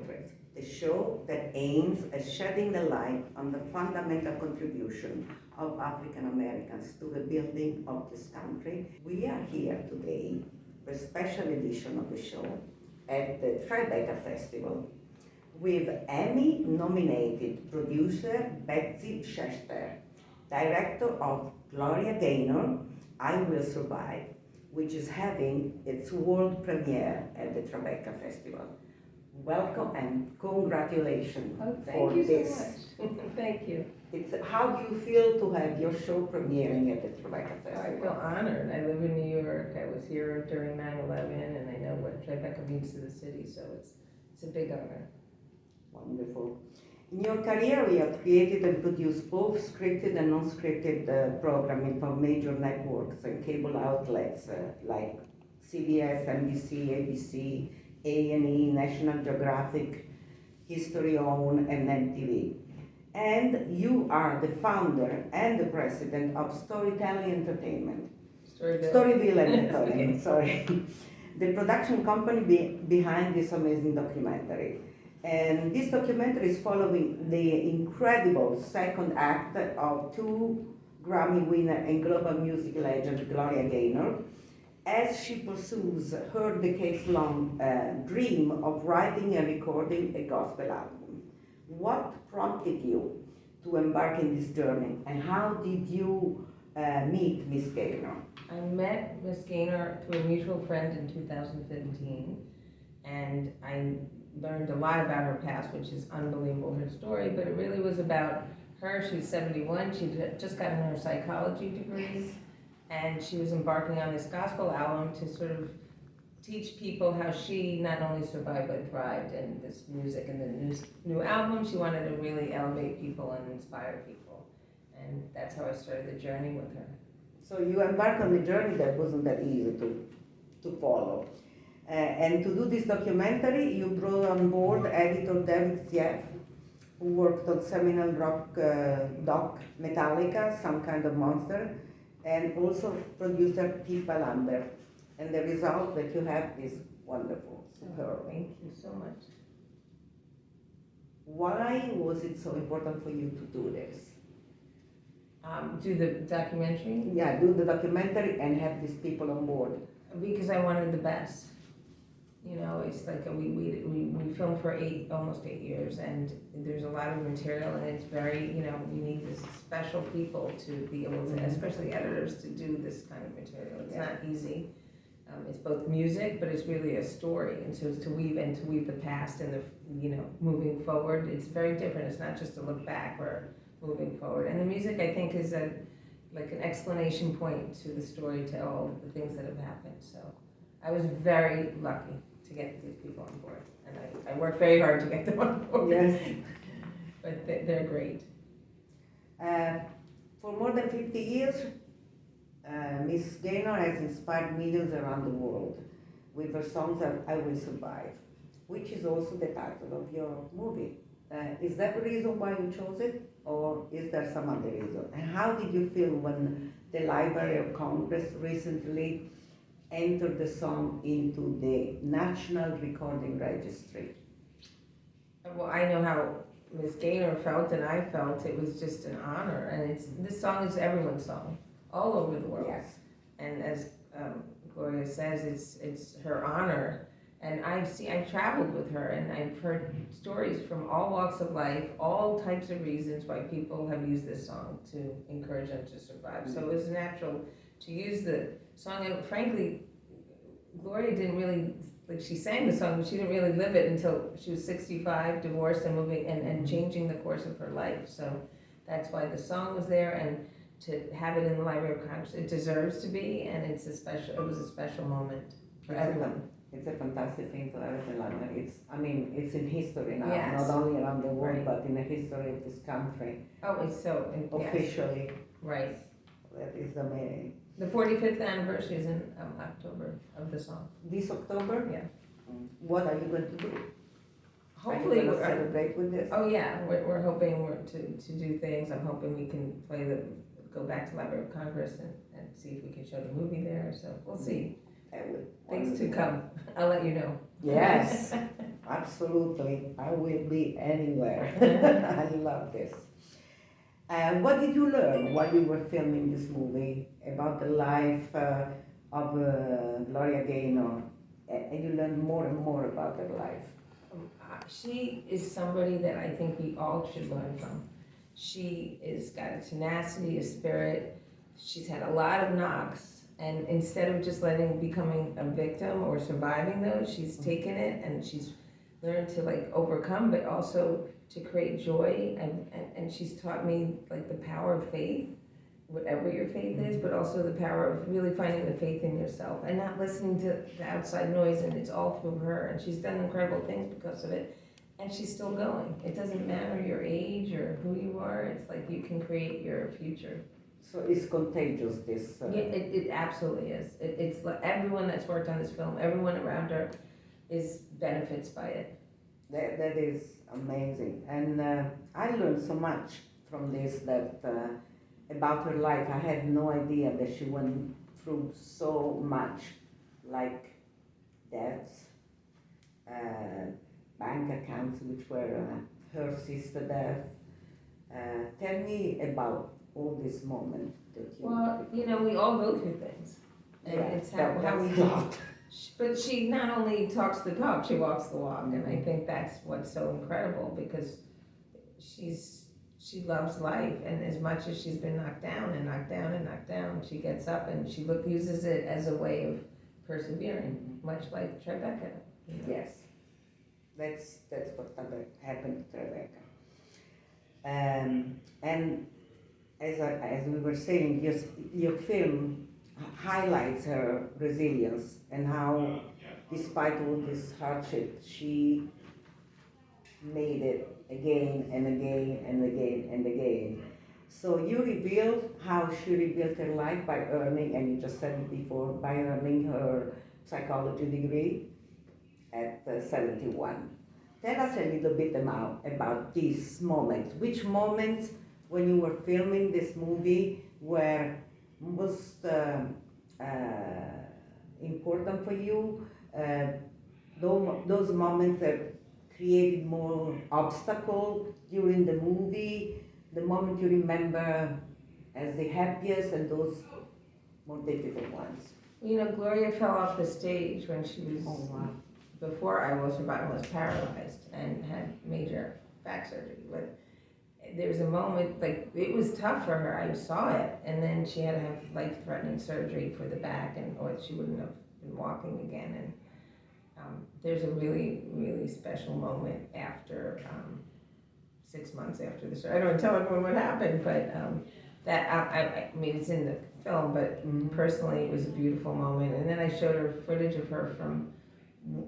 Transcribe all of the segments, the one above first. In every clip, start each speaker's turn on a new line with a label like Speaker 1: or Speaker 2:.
Speaker 1: Portraits, the show that aims at shedding the light on the fundamental contribution of African Americans to the building of this country. We are here today for a special edition of the show at the TRIBECA Festival with Emmy nominated producer Betsy Schechter, director of Gloria Gaynor, I Will Survive, which is having its world premiere at the TRIBECA Festival. Welcome and congratulations for this.
Speaker 2: So much. Thank you.
Speaker 1: How do you feel to have your show premiering at the TRIBECA
Speaker 2: I
Speaker 1: Festival?
Speaker 2: feel honored. I live in New York. I was here during 9/11, and I know what TRIBECA means to the city, so it's a big honor.
Speaker 1: Wonderful. In your career, you have created and produced both scripted and non-scripted programming for major networks and cable outlets like CBS, NBC, ABC, A&E, National Geographic, History On, and MTV. And you are the founder and the president of Entertainment. Storyville Entertainment,
Speaker 2: Okay.
Speaker 1: Sorry. The production company behind this amazing documentary. And this documentary is following the incredible second act of two Grammy winner and global music legend Gloria Gaynor, as she pursues her decades-long dream of writing and recording a gospel album. What prompted you to embark in this journey, and how did you meet Miss Gaynor?
Speaker 2: I met Miss Gaynor through a mutual friend in 2015, and I learned a lot about her past, which is unbelievable, her story, but it really was about her. She's 71, she'd just gotten her psychology degree, and she was embarking on this gospel album to sort of teach people how she not only survived but thrived in this music. And the new album, she wanted to really elevate people and inspire people, and that's how I started the journey with her.
Speaker 1: So you embarked on a journey that wasn't that easy to follow. And to do this documentary, you brought on board editor David Sieff, who worked on seminal rock doc Metallica, Some Kind of Monster, and also producer Pippa Lambert. And the result that you have is wonderful, superb.
Speaker 2: Thank you so much.
Speaker 1: Why was it so important for you to do this?
Speaker 2: Do the documentary?
Speaker 1: Yeah, do the documentary and have these people on board.
Speaker 2: Because I wanted the best. You know, it's like we filmed for almost 8 years, and there's a lot of material, and it's very, you know, you need this special people to be able to, especially editors, to do this kind of material. It's not easy. It's both music, but it's really a story, and so to weave the past and the, you know, moving forward. It's very different. It's not just to look back or moving forward. And the music, I think, is like an explanation point to the story, to all the things that have happened. So I was very lucky to get these people on board, and I worked very hard to get them on board.
Speaker 1: Yes.
Speaker 2: But they're great.
Speaker 1: For more than 50 years, Miss Gaynor has inspired millions around the world with her songs I Will Survive, which is also the title of your movie. Is that the reason why you chose it, or is there some other reason? And how did you feel when the Library of Congress recently entered the song into the National Recording Registry?
Speaker 2: Well, I know how Miss Gaynor felt, and I felt it was just an honor. And this song is everyone's song, all over the world.
Speaker 1: Yes.
Speaker 2: And as Gloria says, it's her honor. And I've traveled with her, and I've heard stories from all walks of life, all types of reasons why people have used this song to encourage them to survive. So it was natural to use the song. And frankly, Gloria didn't really, like, she sang the song, but she didn't really live it until she was 65, divorced, and moving and changing the course of her life. So that's why the song was there, and to have it in the Library of Congress, it deserves to be, and it was a special moment for everyone.
Speaker 1: It's a fantastic thing to have it in London. It's in history now,
Speaker 2: Yes.
Speaker 1: not only around the world,
Speaker 2: Right.
Speaker 1: but in the history of this country.
Speaker 2: Oh, it's so,
Speaker 1: Officially.
Speaker 2: yes. Right.
Speaker 1: That is amazing.
Speaker 2: The 45th anniversary is in October of the song.
Speaker 1: This October?
Speaker 2: Yeah.
Speaker 1: What are you going to do?
Speaker 2: Hopefully,
Speaker 1: are you going to celebrate with this?
Speaker 2: oh yeah, we're hoping to do things. I'm hoping we can go back to Library of Congress and see if we can show the movie there. So we'll see.
Speaker 1: I will.
Speaker 2: Things to come. I'll let you know.
Speaker 1: Yes. Absolutely, I will be anywhere. I love this. What did you learn while you were filming this movie about the life of Gloria Gaynor? And you learned more and more about her life.
Speaker 2: She is somebody that I think we all should learn from. She is got a tenacity, a spirit. She's had a lot of knocks, and instead of just becoming a victim or surviving those, she's taken it and she's learned to like overcome, but also to create joy. And she's taught me like the power of faith, whatever your faith is, but also the power of really finding the faith in yourself and not listening to the outside noise. And it's all through her, and she's done incredible things because of it. And she's still going. It doesn't matter your age or who you are. It's like you can create your future.
Speaker 1: So it's contagious, this.
Speaker 2: Yeah, it absolutely is. It's like everyone that's worked on this film, everyone around her benefits by it.
Speaker 1: That is amazing. And I learned so much from this that about her life. I had no idea that she went through so much, like deaths, bank accounts which were her sister death. Tell me about all these moments that you.
Speaker 2: Well, we all go through things, and it's how we do. But she not only talks the talk, she walks the walk, and I think that's what's so incredible, because she loves life, and as much as she's been knocked down and knocked down and knocked down, she gets up and she uses it as a way of persevering, much like TRIBECA.
Speaker 1: Yes, that's what happened to TRIBECA. And as we were saying, your film highlights her resilience and how, despite all this hardship, she made it again and again and again and again. So you revealed how she rebuilt her life by earning, and you just said it before, by earning her psychology degree at 71. Tell us a little bit about these moments. Which moments when you were filming this movie were most important for you? Those moments that created more obstacle during the movie, the moment you remember as the happiest and those more difficult ones?
Speaker 2: Gloria fell off the stage when she was,
Speaker 1: Oh, wow.
Speaker 2: before I was paralyzed and had major back surgery. But there was a moment, like, it was tough for her, I saw it, and then she had to have life-threatening surgery for the back, or she wouldn't have been walking again. And there's a really, really special moment after 6 months after the surgery. I don't want to tell everyone what happened, but I mean, it's in the film, but personally, it was a beautiful moment. And then I showed her footage of her from,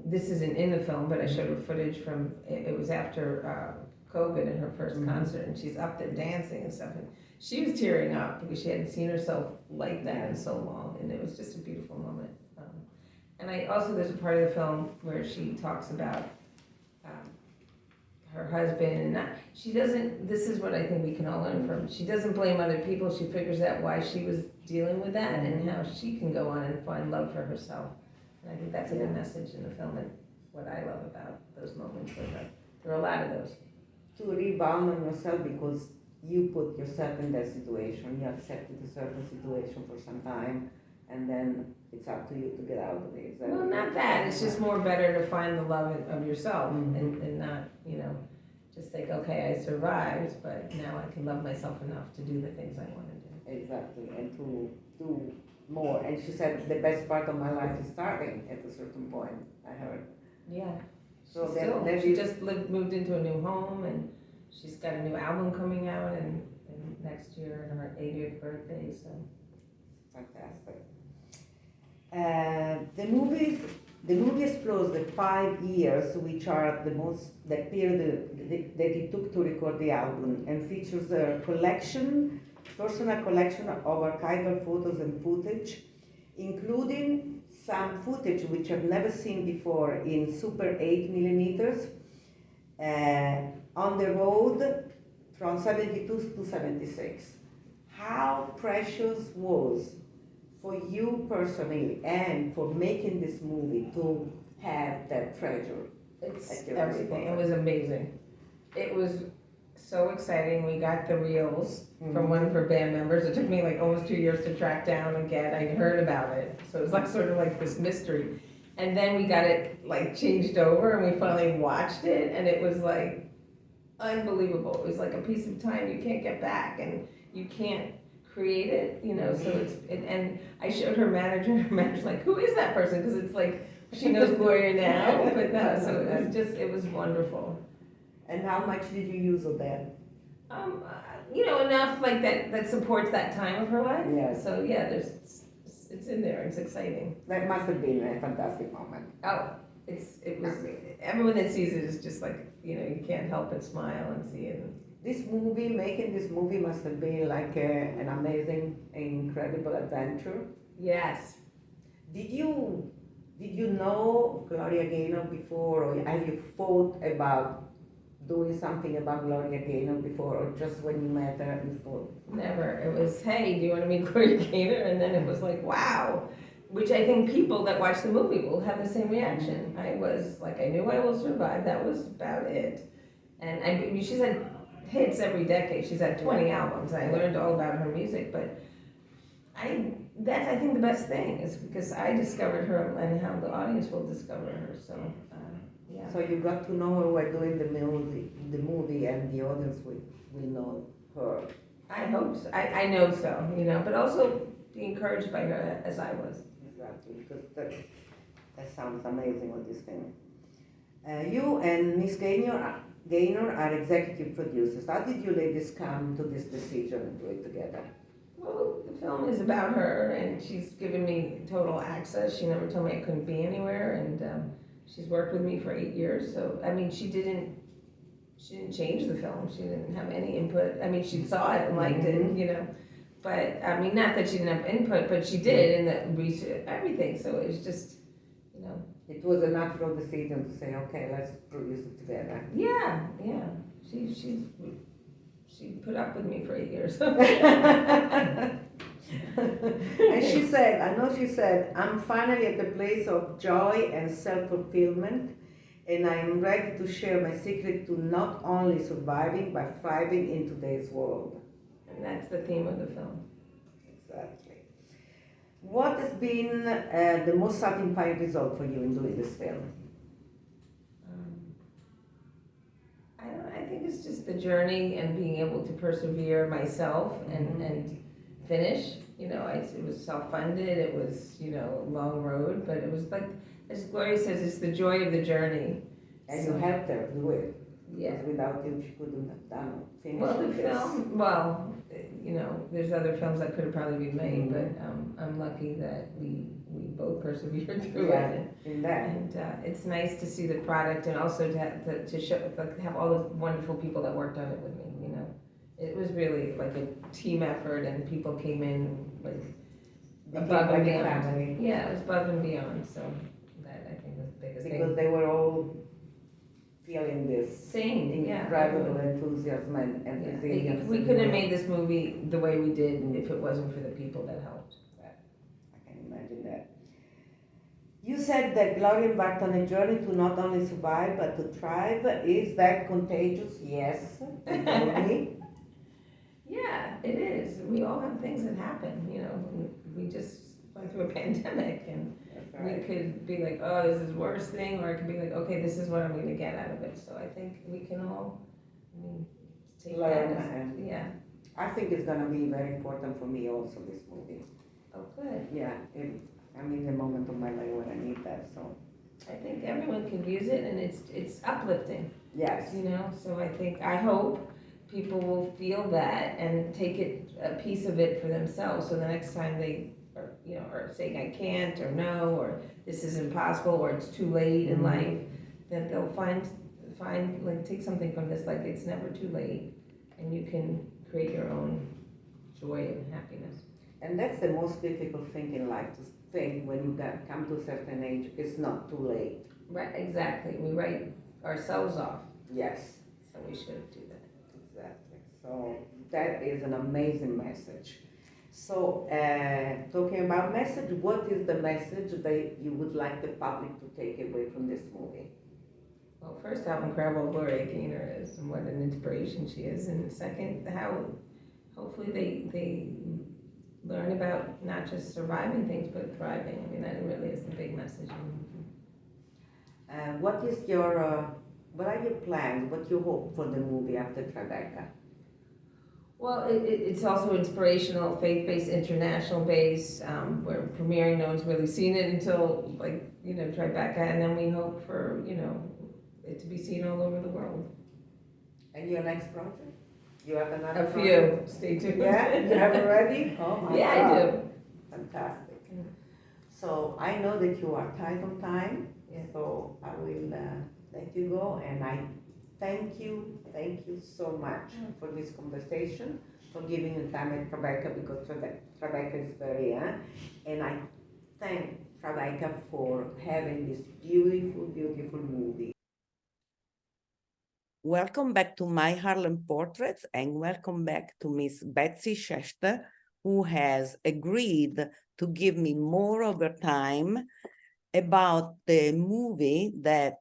Speaker 2: this isn't in the film, but I showed her footage from, it was after COVID and her first concert, and she's up there dancing and stuff. And she was tearing up because she hadn't seen herself like that in so long, and it was just a beautiful moment. And there's a part of the film where she talks about her husband, and she doesn't, this is what I think we can all learn from, she doesn't blame other people, she figures out why she was dealing with that and how she can go on and find love for herself. And I think that's a good message in the film, and what I love about those moments with her. There are a lot of those.
Speaker 1: To rebound on yourself because you put yourself in that situation, you accepted a certain situation for some time, and then it's up to you to get out of it.
Speaker 2: Well, not that. It's just more better to find the love of yourself and not, just think, okay, I survived, but now I can love myself enough to do the things I want to do.
Speaker 1: Exactly, and to do more. And she said the best part of my life is starting at a certain point, I heard.
Speaker 2: Yeah.
Speaker 1: So
Speaker 2: she just moved into a new home, and she's got a new album coming out and next year on her 80th birthday, so.
Speaker 1: Fantastic. The movie explores the 5 years, which are the period that it took to record the album, and features a personal collection of archival photos and footage, including some footage which I've never seen before in Super 8 millimeters, on the road from 72 to 76. How precious was for you personally and for making this movie to have that treasure?
Speaker 2: It's
Speaker 1: At your
Speaker 2: everything. It
Speaker 1: disposal.
Speaker 2: was amazing. It was so exciting. We got the reels from one of her band members. It took me like almost 2 years to track down and get. I heard about it, so it was like sort of like this mystery. And then we got it like changed over, and we finally watched it, and it was like unbelievable. It was like a piece of time you can't get back, and you can't create it, you know. So and I showed her manager. Her manager's like, "Who is that person?" Because it's like she knows Gloria now, but no. So it was wonderful.
Speaker 1: And how much did you use of that?
Speaker 2: You know, enough like that supports that time of her life.
Speaker 1: Yes.
Speaker 2: So yeah, it's in there. It's exciting.
Speaker 1: That must have been a fantastic moment.
Speaker 2: Oh, it was. Everyone that sees it is just like, you know, you can't help but smile and see it.
Speaker 1: Making this movie must have been like an amazing, incredible adventure.
Speaker 2: Yes.
Speaker 1: Did you know Gloria Gaynor before, or have you thought about doing something about Gloria Gaynor before, or just when you met her before?
Speaker 2: Never. It was, hey, do you want to meet Gloria Gaynor? And then it was like, wow. Which I think people that watch the movie will have the same reaction. I was like, I knew I will survive. That was about it. And she's had hits every decade. She's had 20 albums. I learned all about her music, but that's I think the best thing is because I discovered her and how the audience will discover her. So yeah.
Speaker 1: So you got to know her while doing the movie, and the audience will know her.
Speaker 2: I hope so. I know so, you know, but also be encouraged by her as I was.
Speaker 1: Exactly, because that sounds amazing, what this thing. You and Miss Gaynor are executive producers. How did you ladies come to this decision and do it together?
Speaker 2: Well, the film is about her, and she's given me total access. She never told me I couldn't be anywhere, and she's worked with me for 8 years. So, I mean, she didn't change the film. She didn't have any input. I mean, she saw it and liked it, you know. But, I mean, not that she didn't have input, but she did in the research, everything. So it was just, you know.
Speaker 1: It was a natural decision to say, okay, let's produce it together.
Speaker 2: Yeah. She put up with me for 8 years.
Speaker 1: And she said, I'm finally at the place of joy and self-fulfillment, and I am ready to share my secret to not only surviving, but thriving in today's world.
Speaker 2: And that's the theme of the film.
Speaker 1: Exactly. What has been the most satisfying result for you in doing this film?
Speaker 2: I think it's just the journey and being able to persevere myself and finish. You know, it was self-funded. It was, you know, a long road, but it was like, as Gloria says, it's the joy of the journey.
Speaker 1: And you helped her do it.
Speaker 2: Yeah.
Speaker 1: Because without you, she couldn't have done it.
Speaker 2: Well, the film, you know, there's other films that could have probably been made, but I'm lucky that we both persevered through it.
Speaker 1: In that.
Speaker 2: And it's nice to see the product, and also to show, have all the wonderful people that worked on it with me. You know, it was really like a team effort, and people came in like above and beyond.
Speaker 1: Family.
Speaker 2: Yeah, it was above and beyond. So that I think was the biggest thing.
Speaker 1: Because they were all feeling this
Speaker 2: Same, yeah.
Speaker 1: incredible enthusiasm and
Speaker 2: Yeah.
Speaker 1: resilience.
Speaker 2: We couldn't have made this movie the way we did if it wasn't for the people that helped.
Speaker 1: I can imagine that. You said that Gloria embarked on a journey to not only survive but to thrive. Is that contagious? Yes. You told me.
Speaker 2: Yeah, it is. We all have things that happen, you know. We just went through a pandemic, and we could be like, oh, this is the worst thing, or it could be like, okay, this is what I'm going to get out of it. So I think we can all, take
Speaker 1: Learn
Speaker 2: that.
Speaker 1: and-
Speaker 2: Yeah.
Speaker 1: I think it's going to be very important for me also, this movie.
Speaker 2: Oh, good.
Speaker 1: Yeah, I'm in the moment of my life when I need that, so.
Speaker 2: I think everyone can use it, and it's uplifting.
Speaker 1: Yes.
Speaker 2: You know, so I hope people will feel that and take a piece of it for themselves. So the next time they are saying I can't, or no, or this is impossible, or it's too late in life, then they'll find like, take something from this, like it's never too late, and you can create your own joy and happiness.
Speaker 1: And that's the most difficult thing in life, to think when you come to a certain age, it's not too late.
Speaker 2: Right, exactly. We write ourselves off.
Speaker 1: Yes.
Speaker 2: So we should do that.
Speaker 1: Exactly. So that is an amazing message. So talking about message, what is the message that you would like the public to take away from this movie?
Speaker 2: Well, first, how incredible Gloria Gaynor is and what an inspiration she is. And second, how hopefully they learn about not just surviving things, but thriving. I mean, that really is the big message.
Speaker 1: What is what are your plans? What you hope for the movie after Tribeca?
Speaker 2: Well, it's also inspirational, faith-based, international-based. We're premiering, no one's really seen it until, like, Tribeca, and then we hope for, it to be seen all over the world.
Speaker 1: And your next project? You have another
Speaker 2: A
Speaker 1: project?
Speaker 2: few, stay tuned.
Speaker 1: Yeah, you have already? Oh my
Speaker 2: Yeah,
Speaker 1: God.
Speaker 2: I do.
Speaker 1: Fantastic. So I know that you are tight on time,
Speaker 2: Yeah.
Speaker 1: so I will let you go, and I thank you so much for this conversation, for giving me time at Tribeca, because Tribeca is very, and I thank Tribeca for having this beautiful, beautiful movie. Welcome back to My Harlem Portraits, and welcome back to Miss Betsy Schechter, who has agreed to give me more of her time about the movie that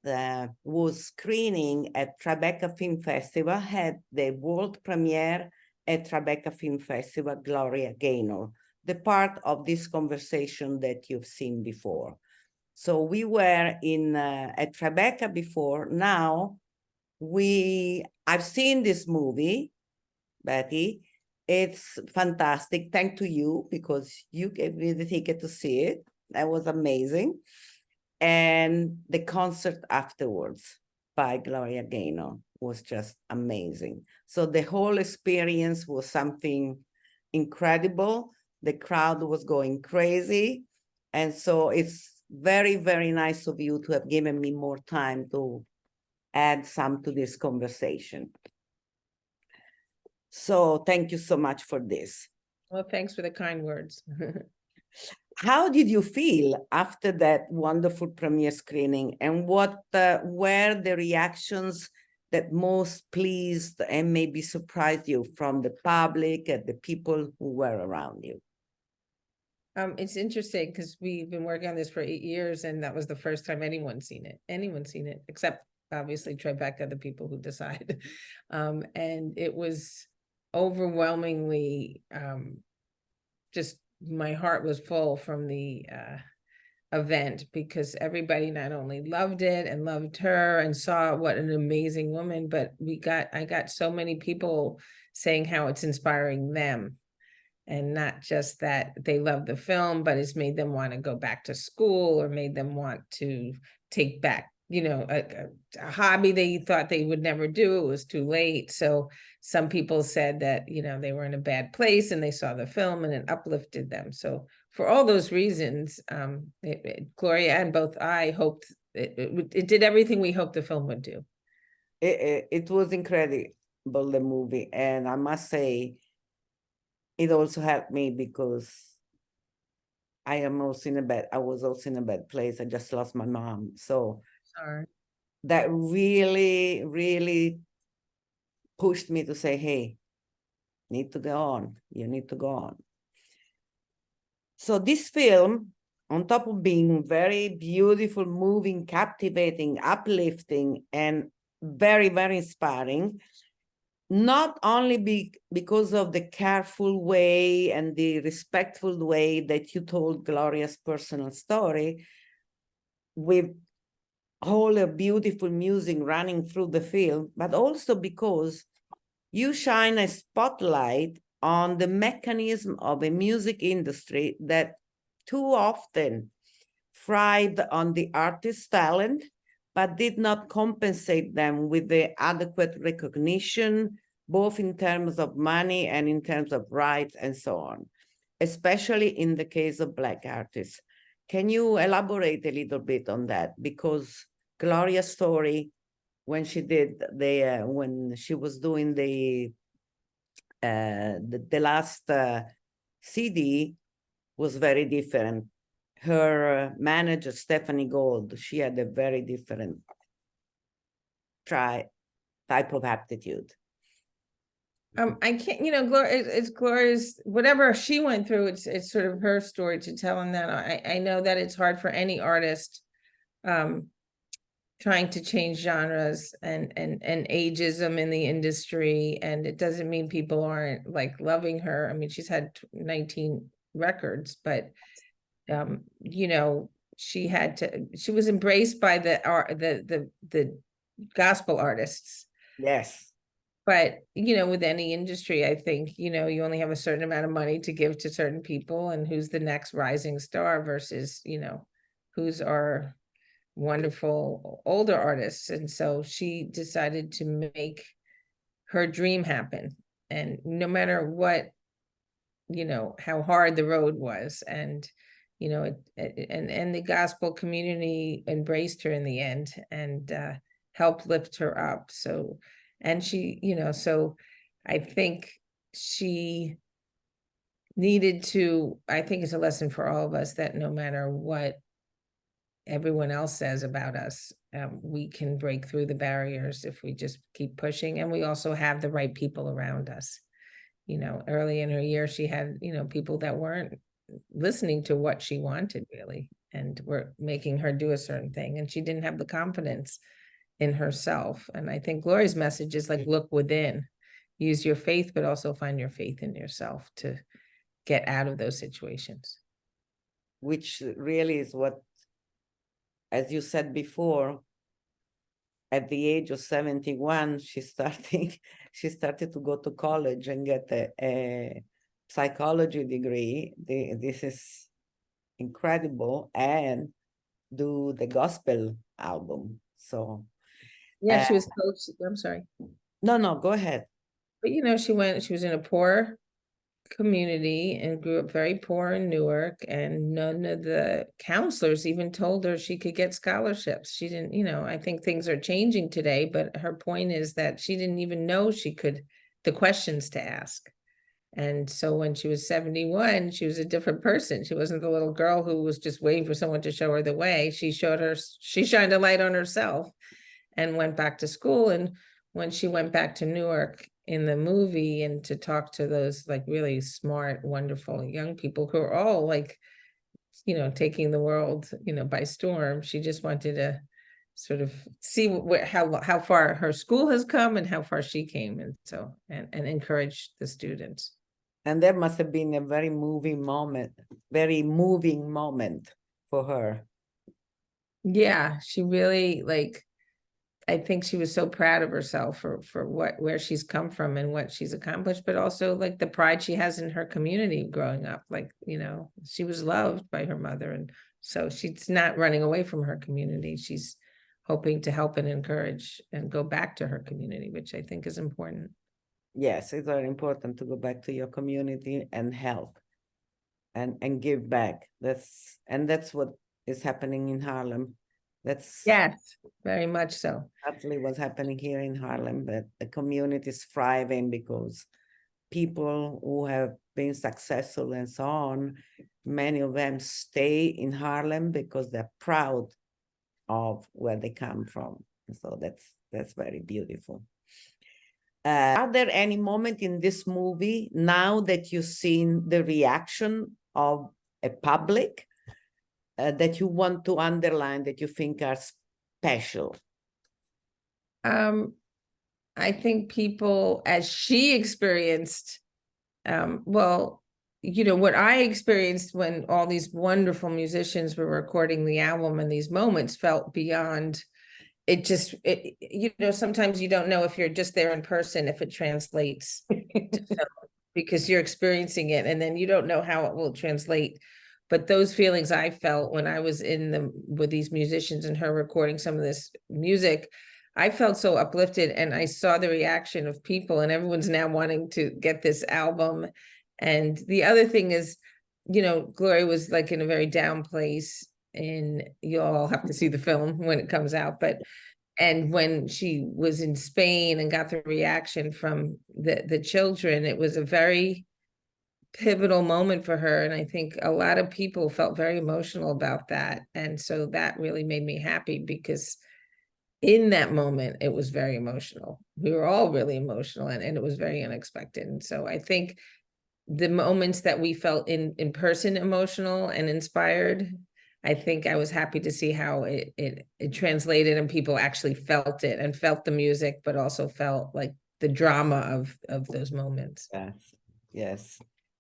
Speaker 1: was screening at Tribeca Film Festival, had the world premiere at Tribeca Film Festival, Gloria Gaynor, the part of this conversation that you've seen before. So we were at Tribeca before. Now I've seen this movie, Betty. It's fantastic. Thanks to you, because you gave me the ticket to see it. That was amazing. And the concert afterwards by Gloria Gaynor was just amazing. So the whole experience was something incredible. The crowd was going crazy. And so it's very, very nice of you to have given me more time to add some to this conversation. So thank you so much for this.
Speaker 2: Well, thanks for the kind words.
Speaker 1: How did you feel after that wonderful premiere screening, and what were the reactions that most pleased and maybe surprised you from the public and the people who were around you?
Speaker 2: It's interesting because we've been working on this for 8 years, and that was the first time anyone's seen it, except obviously Tribeca, the people who decide. And it was overwhelmingly just, my heart was full from the event, because everybody not only loved it and loved her and saw what an amazing woman, but I got so many people saying how it's inspiring them. And not just that they love the film, but it's made them want to go back to school, or made them want to take back, a hobby they thought they would never do. It was too late. So some people said that, they were in a bad place and they saw the film and it uplifted them. So for all those reasons, Gloria and both I hoped it did everything we hoped the film would do.
Speaker 1: It was incredible, the movie. And I must say, it also helped me because I was also in a bad place. I just lost my mom. So
Speaker 2: Sorry.
Speaker 1: That really, really pushed me to say, hey, need to go on. You need to go on. So this film, on top of being very beautiful, moving, captivating, uplifting, and very, very inspiring, not only because of the careful way and the respectful way that you told Gloria's personal story, with all the beautiful music running through the film, but also because you shine a spotlight on the mechanism of a music industry that too often thrived on the artist's talent, but did not compensate them with the adequate recognition, both in terms of money and in terms of rights and so on, especially in the case of Black artists. Can you elaborate a little bit on that? Because Gloria's story, when she was doing the last CD, was very different. Her manager, Stephanie Gold, she had a very different type of aptitude.
Speaker 2: I can't, Gloria, it's Gloria's, whatever she went through, it's sort of her story to tell. And that I know that it's hard for any artist trying to change genres and ageism in the industry. And it doesn't mean people aren't like loving her. I mean, she's had 19 records, but you know, she was embraced by the gospel artists.
Speaker 1: Yes.
Speaker 2: But, you know, with any industry, I think, you know, you only have a certain amount of money to give to certain people, and who's the next rising star versus, you know, who's our wonderful older artists. And so she decided to make her dream happen. And no matter what, you know, how hard the road was, and, you know, and the gospel community embraced her in the end and helped lift her up. So, and she, you know, so I think she needed to, I think it's a lesson for all of us that no matter what everyone else says about us, we can break through the barriers if we just keep pushing. And we also have the right people around us. You know, early in her year, she had, you know, people that weren't listening to what she wanted really, and were making her do a certain thing. And she didn't have the confidence in herself. And I think Gloria's message is like, look within, use your faith, but also find your faith in yourself to get out of those situations.
Speaker 1: Which really is what, as you said before, at the age of 71, she started to go to college and get a psychology degree. This is incredible, and do the gospel album. So
Speaker 2: yeah, she was coached. I'm sorry.
Speaker 1: No, go ahead.
Speaker 2: But you know, she was in a poor community and grew up very poor in Newark, and none of the counselors even told her she could get scholarships. She didn't, you know, I think things are changing today, but her point is that she didn't even know she could, the questions to ask. And so when she was 71, she was a different person. She wasn't the little girl who was just waiting for someone to show her the way. She shined a light on herself and went back to school. And when she went back to Newark in the movie, and to talk to those like really smart, wonderful young people who are all like, you know, taking the world, you know, by storm, she just wanted to sort of see how far her school has come and how far she came, and so and encourage the students.
Speaker 1: And that must have been a very moving moment for her.
Speaker 2: Yeah, she really, like, I think she was so proud of herself for where she's come from and what she's accomplished, but also like the pride she has in her community growing up. Like, you know, she was loved by her mother, and so she's not running away from her community. She's hoping to help and encourage and go back to her community, which I think is important.
Speaker 1: Yes, it's very important to go back to your community and help and give back. That's what is happening in Harlem. That's
Speaker 2: yes, very much so.
Speaker 1: Exactly what's happening here in Harlem, that the community is thriving because people who have been successful and so on, many of them stay in Harlem because they're proud of where they come from. So that's very beautiful. Are there any moment in this movie, now that you've seen the reaction of a public, that you want to underline, that you think are special?
Speaker 2: I think people, as she experienced, well, you know, what I experienced when all these wonderful musicians were recording the album, and these moments felt beyond it. Just, you know, sometimes you don't know if you're just there in person, if it translates to film, because you're experiencing it, and then you don't know how it will translate. But those feelings I felt when I was with these musicians and her recording some of this music, I felt so uplifted, and I saw the reaction of people, and everyone's now wanting to get this album. And the other thing is, you know, Gloria was like in a very down place, and you'll all have to see the film when it comes out, but and when she was in Spain and got the reaction from the children, it was a very pivotal moment for her. And I think a lot of people felt very emotional about that. And so that really made me happy, because in that moment, it was very emotional. We were all really emotional, and it was very unexpected. And so I think the moments that we felt in person emotional and inspired, I think I was happy to see how it translated and people actually felt it and felt the music, but also felt like the drama of those moments.
Speaker 3: Yes, yes.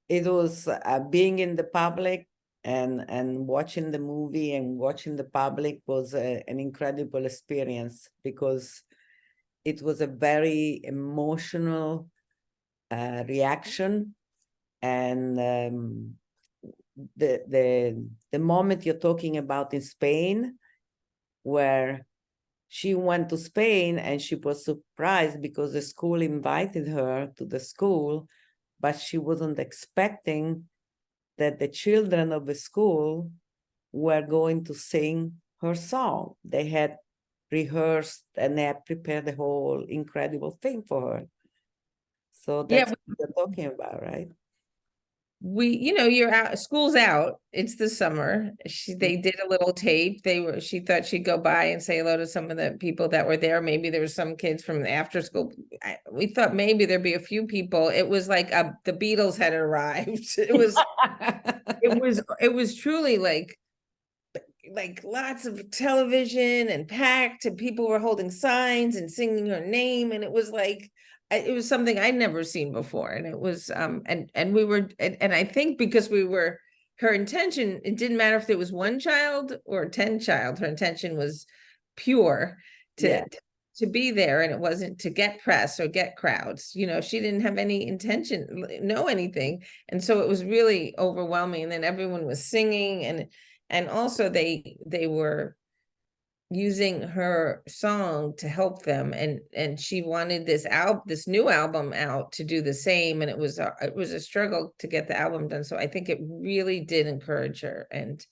Speaker 3: It was being in the public and watching the movie and watching the public was an incredible experience because it was a very emotional reaction. And the moment you're talking about in Spain, where she went to Spain and she was surprised because the school invited her to the school, but she wasn't expecting that the children of the school were going to sing her song. They had rehearsed and they had prepared the whole incredible thing for her. So that's what you're talking about, right?
Speaker 2: You're out, school's out, it's the summer. They did a little tape. She thought she'd go by and say hello to some of the people that were there. Maybe there were some kids from the after school. We thought maybe there'd be a few people. It was like the Beatles had arrived. It was truly like lots of television and packed, and people were holding signs and singing her name, and it was something I'd never seen before. And it was and we were and I think because her intention, it didn't matter if there was one child or 10 child, her intention was pure to be there, and it wasn't to get press or get crowds. She didn't have any intention, know anything. And so it was really overwhelming. And then everyone was singing, and also they were using her song to help them, and she wanted this new album out to do the same, and it was a struggle to get the album done. So I think it really did encourage her, and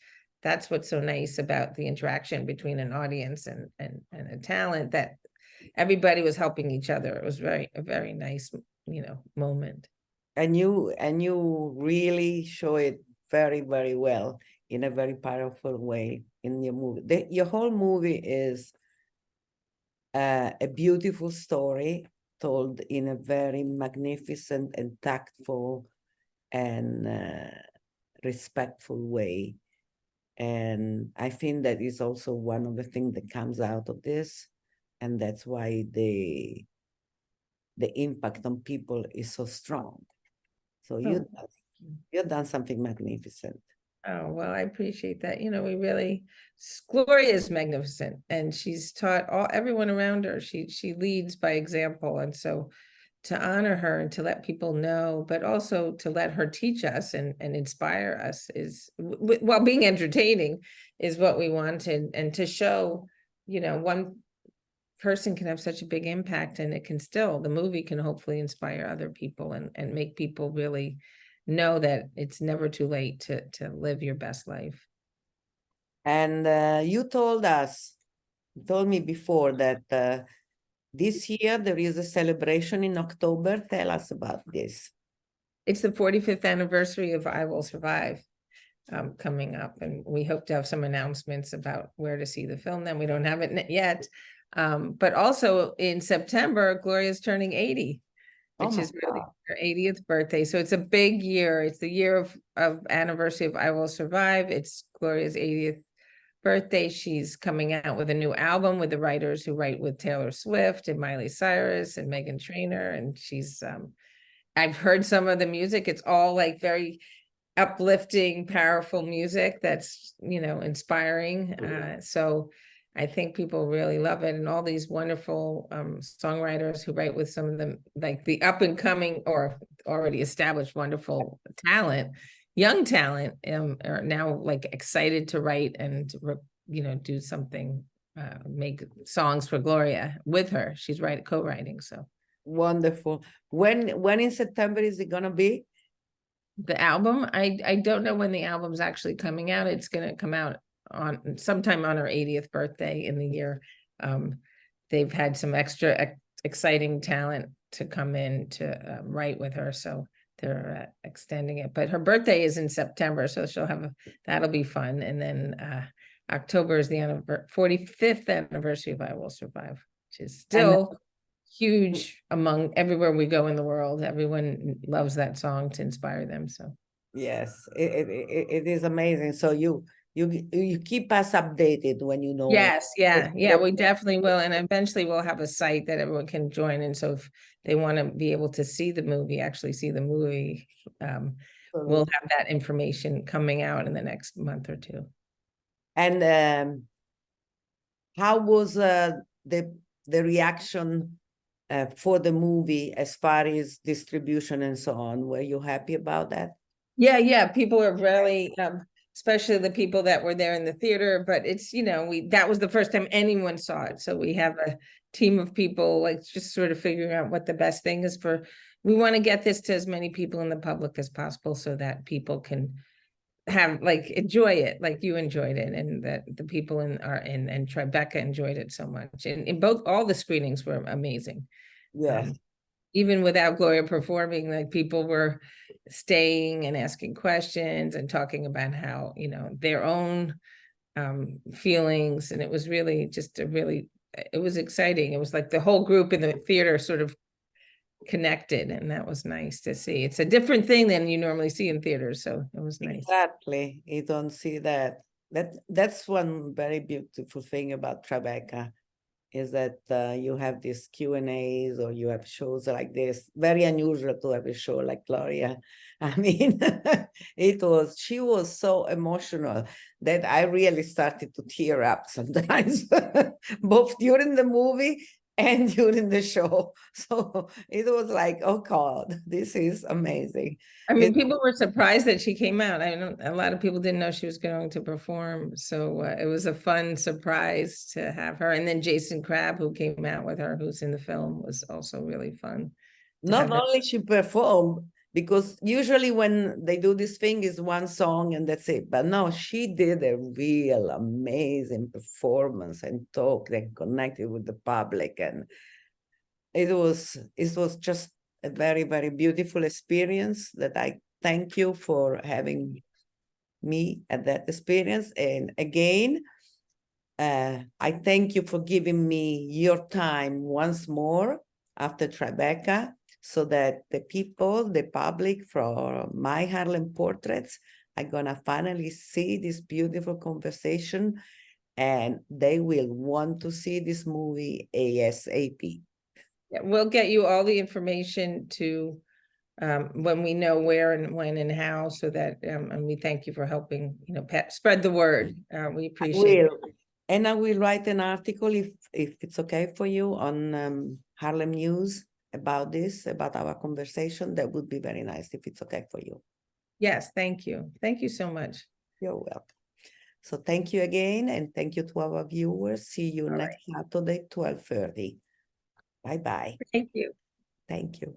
Speaker 2: that's what's so nice about the interaction between an audience and a talent, that everybody was helping each other. It was a very nice moment.
Speaker 3: And you really show it very, very well in a very powerful way in your movie. Your whole movie is a beautiful story told in a very magnificent and tactful and respectful way. And I think that is also one of the things that comes out of this. And that's why the impact on people is so strong. So you've done something magnificent.
Speaker 2: Oh, well, I appreciate that. Gloria is magnificent, and she's taught everyone around her. She leads by example. And so to honor her and to let people know, but also to let her teach us and inspire us while being entertaining, is what we want. And to show, one person can have such a big impact, and the movie can hopefully inspire other people and make people really know that it's never too late to live your best life.
Speaker 3: And you told me before that this year there is a celebration in October. Tell us about this.
Speaker 2: It's the 45th anniversary of I Will Survive coming up, and we hope to have some announcements about where to see the film. Then we don't have it yet, but also in September, Gloria's turning 80. Which is really her 80th birthday. So it's a big year. It's the year of anniversary of I Will Survive. It's Gloria's 80th birthday. She's coming out with a new album with the writers who write with Taylor Swift and Miley Cyrus and Meghan Trainor. And I've heard some of the music. It's all like very uplifting, powerful music that's, inspiring. So I think people really love it, and all these wonderful songwriters who write with some of them, like the up and coming or already established wonderful talent, young talent, are now like excited to write and do something, make songs for Gloria with her. She's co-writing. So
Speaker 3: wonderful. When in September is it gonna be?
Speaker 2: The album, I don't know when the album's actually coming out. It's gonna come out on sometime on her 80th birthday in the year. They've had some extra exciting talent to come in to write with her, so they're extending it. But her birthday is in September, so that'll be fun. And then October is the 45th anniversary of I Will Survive, which is still huge among everywhere we go in the world. Everyone loves that song to inspire them. So
Speaker 3: yes, it is amazing. So you keep us updated when you know.
Speaker 2: Yes, yeah, yeah,
Speaker 3: what-
Speaker 2: we definitely will, and eventually we'll have a site that everyone can join, and so if they want to be able to see the movie, actually see the movie, we'll have that information coming out in the next month or two.
Speaker 3: And how was the reaction for the movie as far as distribution and so on? Were you happy about that?
Speaker 2: Yeah, people are really, especially the people that were there in the theater, but it's, you know, that was the first time anyone saw it. So we have a team of people like just sort of figuring out what the best thing is we want to get this to as many people in the public as possible so that people can have like enjoy it like you enjoyed it, and that the people and TRIBECA enjoyed it so much. And in all the screenings were amazing.
Speaker 3: Yes.
Speaker 2: Even without Gloria performing, like people were staying and asking questions and talking about how, you know, their own feelings. And it was really just it was exciting. It was like the whole group in the theater sort of connected, and that was nice to see. It's a different thing than you normally see in theaters, so it was nice.
Speaker 3: Exactly. You don't see that. That's one very beautiful thing about TRIBECA, is that you have these Q&As or you have shows like this. Very unusual to have a show like Gloria. I mean, she was so emotional that I really started to tear up sometimes, both during the movie and during the show. So it was like, oh God, this is amazing.
Speaker 2: I mean, people were surprised that she came out. I know a lot of people didn't know she was going to perform. So it was a fun surprise to have her. And then Jason Crabb, who came out with her, who's in the film, was also really fun.
Speaker 3: Not only she performed, because usually when they do this thing is one song and that's it. But no, she did a real amazing performance and talked and connected with the public. And it was just a very, very beautiful experience that I thank you for having me at that experience. And again, I thank you for giving me your time once more after TRIBECA, so that the people, the public from My Harlem Portraits are gonna finally see this beautiful conversation, and they will want to see this movie ASAP.
Speaker 2: Yeah, we'll get you all the information to when we know where and when and how, so that and we thank you for helping, you know, spread the word. We appreciate it.
Speaker 3: And I will write an article if it's okay for you on Harlem News about this, about our conversation. That would be very nice if it's okay for you.
Speaker 2: Yes, thank you. Thank you so much.
Speaker 3: You're welcome. So thank you again, and thank you to our viewers. See you next Saturday, 12:30. Bye-bye.
Speaker 2: Thank you.
Speaker 3: Thank you.